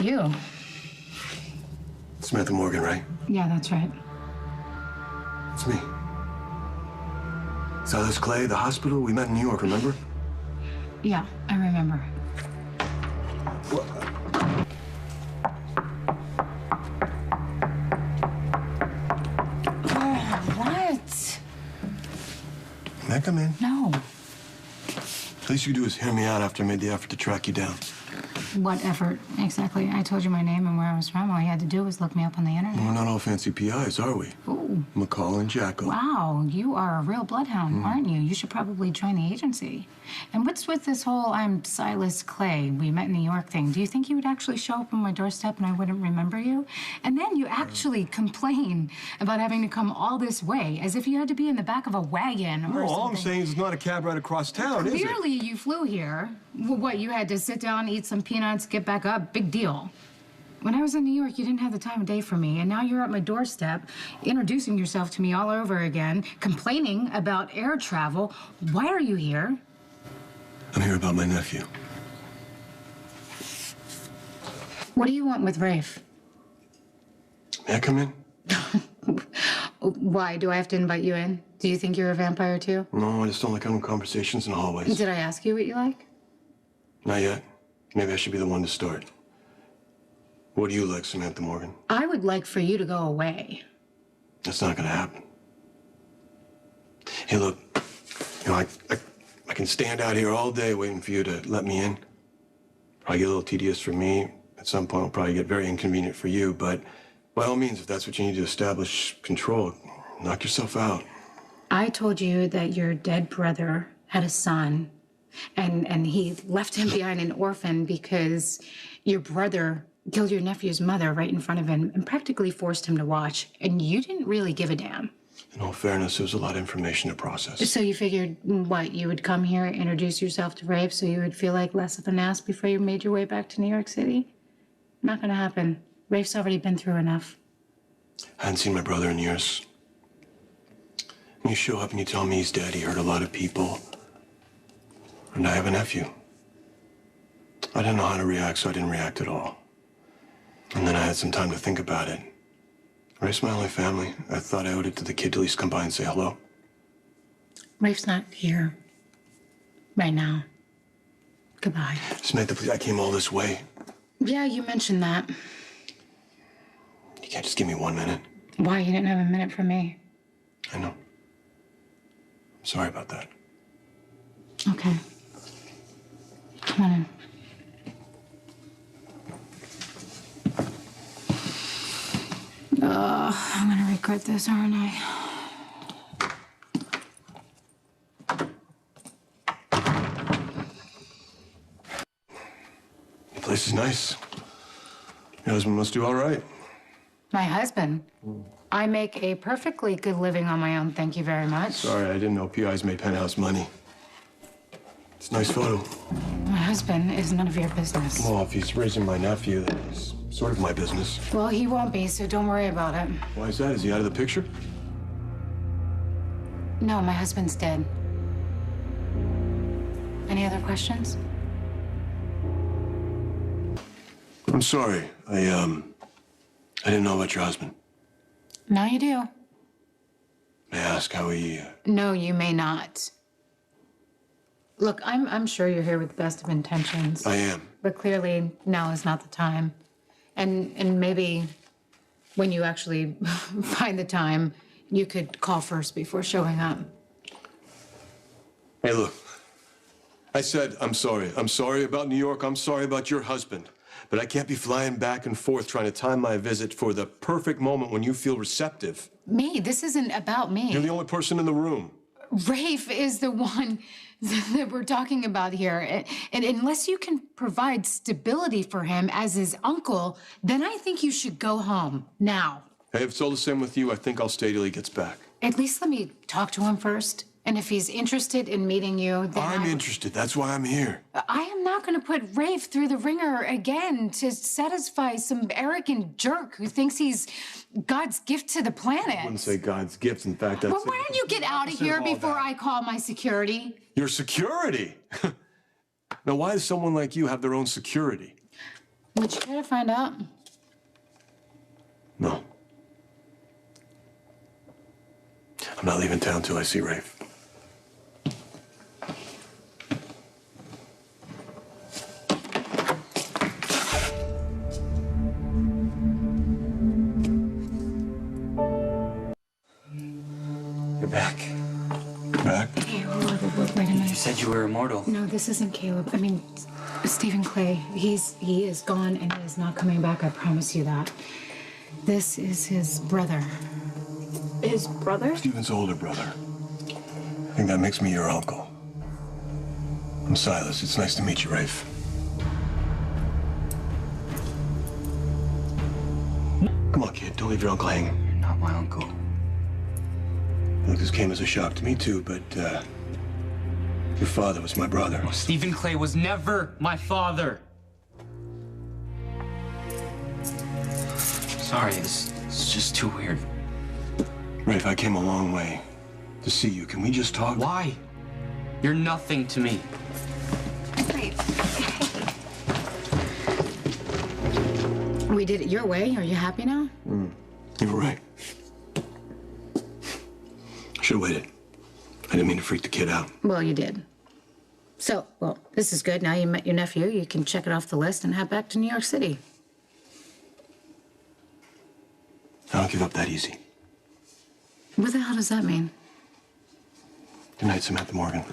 you? Samantha Morgan, right? Yeah, that's right. It's me. Silas Clay, the hospital. We met in New York, remember? Yeah, I remember. What? What? May I come in? No. The least you could do is hear me out after I made the effort to track you down. What effort, exactly? I told you my name and where I was from. All you had to do was look me up on the internet. We're not all fancy PIs, are we? Ooh. McCall and Jackal. Wow, you are a real bloodhound, aren't you? You should probably join the agency. And what's with this whole I'm Silas Clay, we met in New York thing? Do you think you would actually show up on my doorstep and I wouldn't remember you? And then you actually complain about having to come all this way, as if you had to be in the back of a wagon or something. All I'm saying is it's not a cab right across town, is it? Clearly you flew here. What, you had to sit down, eat some peanuts, get back up? Big deal. When I was in New York, you didn't have the time of day for me, and now you're at my doorstep, introducing yourself to me all over again, complaining about air travel. Why are you here? I'm here about my nephew. What do you want with Rafe? May I come in? Why? Do I have to invite you in? Do you think you're a vampire too? No, I just don't like having conversations in the hallways. Did I ask you what you like? Not yet. Maybe I should be the one to start. What do you like, Samantha Morgan? I would like for you to go away. That's not gonna happen. Hey, look, I can stand out here all day waiting for you to let me in. Probably get a little tedious for me. At some point, it'll probably get very inconvenient for you, but by all means, if that's what you need to establish control, knock yourself out. I told you that your dead brother had a son, and he left him behind an orphan because your brother killed your nephew's mother right in front of him and practically forced him to watch, and you didn't really give a damn. In all fairness, there was a lot of information to process. So you figured, what, you would come here, introduce yourself to Rafe so you would feel like less of an ass before you made your way back to New York City? Not gonna happen. Rafe's already been through enough. I hadn't seen my brother in years. And you show up and you tell me he's dead, he hurt a lot of people. And I have a nephew. I didn't know how to react, so I didn't react at all. And then I had some time to think about it. Rafe's my only family. I thought I owed it to the kid to at least come by and say hello. Rafe's not here. Right now. Goodbye. Samantha, please, I came all this way. Yeah, you mentioned that. You can't just give me 1 minute. Why? You didn't have a minute for me. I know. I'm sorry about that. Okay. Come on in. I'm gonna regret this, aren't I? The place is nice. Your husband must do all right. My husband? I make a perfectly good living on my own, thank you very much. Sorry, I didn't know PIs made penthouse money. It's a nice photo. My husband is none of your business. Well, if he's raising my nephew, then it's sort of my business. Well, he won't be, so don't worry about it. Why is that? Is he out of the picture? No, my husband's dead. Any other questions? I'm sorry. I didn't know about your husband. Now you do. May I ask how he... No, you may not. Look, I'm sure you're here with the best of intentions. I am. But clearly, now is not the time. And maybe when you actually find the time, you could call first before showing up. Hey, look. I said I'm sorry. I'm sorry about New York. I'm sorry about your husband. But I can't be flying back and forth trying to time my visit for the perfect moment when you feel receptive. Me? This isn't about me. You're the only person in the room. Rafe is the one that we're talking about here. And unless you can provide stability for him as his uncle, then I think you should go home now. Hey, if it's all the same with you, I think I'll stay till he gets back. At least let me talk to him first. And if he's interested in meeting you, then I'm interested. That's why I'm here. I am not going to put Rafe through the ringer again to satisfy some arrogant jerk who thinks he's God's gift to the planet. I wouldn't say God's gift. In fact, that's... Well, why don't you get out of here before I call my security? Your security? Now, why does someone like you have their own security? Did you try to find out? No. I'm not leaving town till I see Rafe. You're back. Back? Hey, wait a minute. You said you were immortal. No, this isn't Caleb. I mean, Stephen Clay. He is gone and he is not coming back. I promise you that. This is his brother. His brother? Stephen's older brother. I think that makes me your uncle. I'm Silas. It's nice to meet you, Rafe. Come on, kid. Don't leave your uncle hanging. You're not my uncle. Look, this came as a shock to me, too, but, your father was my brother. Stephen Clay was never my father. Sorry, this is just too weird. Rafe, I came a long way to see you. Can we just talk? Why? You're nothing to me. We did it your way. Are you happy now? You were right. I should have waited. I didn't mean to freak the kid out. Well, you did. So, well, this is good. Now you met your nephew. You can check it off the list and head back to New York City. I don't give up that easy. What the hell does that mean? Good night, Samantha Morgan.